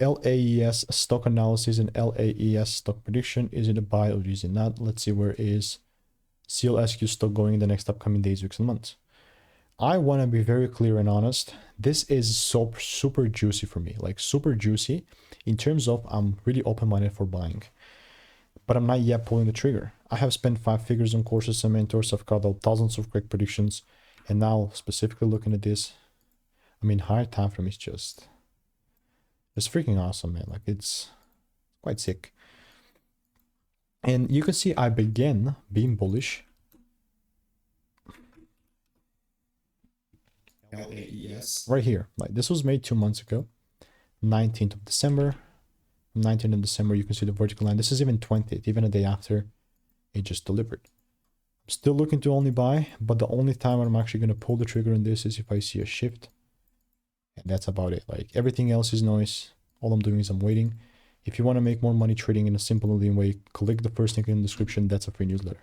LAES stock analysis and LAES stock prediction. Is it a buy or is it not? Let's see, where is Sealsq stock going in the next upcoming days, weeks, and months. I want to be very clear and honest. This is so super juicy for me, like super juicy in terms of I'm really open-minded for buying, but I'm not yet pulling the trigger. I have spent 5 figures on courses and mentors. I've got thousands of quick predictions, and now specifically looking at this, I mean, higher time frame is just, it's freaking awesome, man. Like, it's quite sick. And you can see I began being bullish. LAES. Right here. Like, this was made 2 months ago. 19th of December. 19th of December, you can see the vertical line. This is even 20th, even a day after it just delivered. I'm still looking to only buy, but the only time I'm actually going to pull the trigger on this is if I see a shift. And that's about it. Like, everything else is noise. All I'm doing is I'm waiting. If you want to make more money trading in a simple and lean way, click the first link in the description. That's a free newsletter.